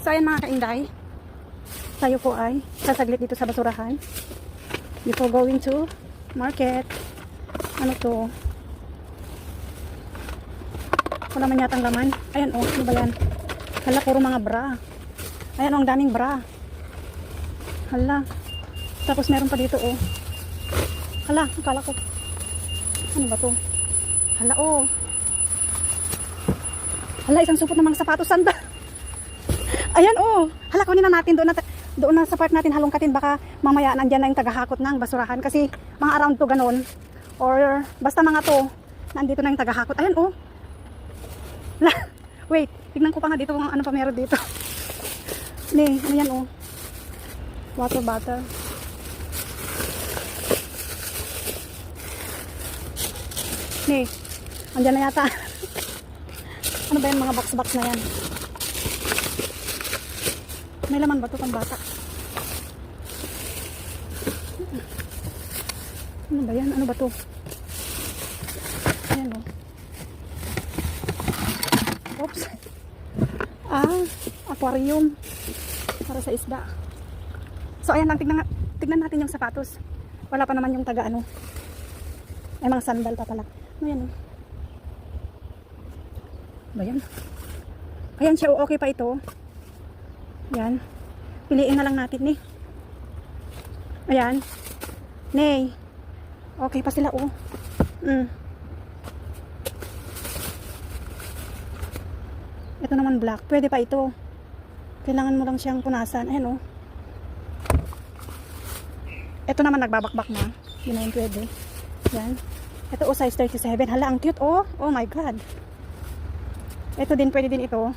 So ayan mga kainday, tayo po ay sasaglit dito sa basurahan before going to market. Ano to? Wala man yatang laman. Ayan oh, ano ba yan? Hala, puro mga bra. Ayan oh, ang daming bra. Hala. Tapos meron pa dito oh. Hala, akala ko. Ano ba to? Hala oh. Hala, isang supot ng mga sapatos, sanda. Ayan oh. Hala, kunin na natin doon na sa part natin halongkatin, baka mamaya nandiyan na yung tagahakot ng basurahan kasi mga around to ganun or basta mga to nandito na yung tagahakot. Ayan oh. Wait, tignan ko pa nga dito kung ano pa meron dito. Ni, ano yan oh. Water bottle. Ni, andyan na yata. Ano ba yan mga box na yan? May laman ba ito pang bata? Ano ba yan? Ano ba ito? Ayan o. Oops. Aquarium. Para sa isda. So ayan lang, tignan natin yung sapatos. Wala pa naman yung taga ano. Ay mga sandal pa pala. Ano yan o? Ba yan? Ayan siya, okay pa ito. Ayan. Piliin na lang natin ni. Ayan. Nay. Okay pa sila oh. Ito naman black. Pwede pa ito. Kailangan mo lang siyang punasan. Ayan oh. Ito naman nagbabakbak na. Yun na yung pwede. Ayan. Ito oh, size 37. Hala, ang cute oh. Oh my god. Ito din, pwede din ito.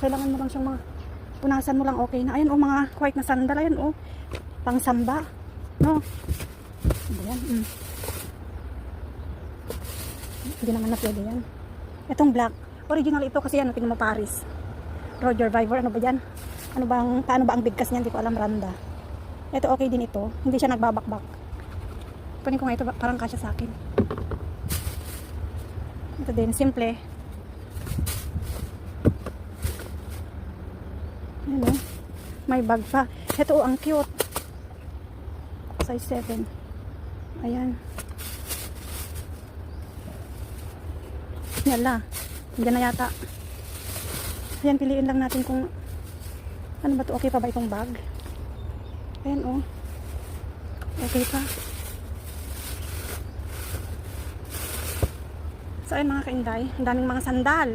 Kailangan mo lang siyang mga punasan mo lang, okay na. Ayan oh, mga white na sandal. Ayan oh, pang samba. No? Ayan. Hindi naman na pwede yan. Itong black, original ito kasi yan, tingnan mo Paris. Roger Viver, ano ba yan? Paano ba ang bigkas niyan? Hindi ko alam, Randa. Ito okay din ito. Hindi siya nagbabakbak. Kunin ko nga ito, parang kasya sa akin. Ito din, simple. Ano? May bag pa. Ito ang cute. Size 7. Ayan. Yala. Hindi na yata. Ayan, piliin lang natin kung ano ba to, okay pa ba itong bag? Ayan oh. Okay pa. So ayan mga kainday, ang daming mga sandal.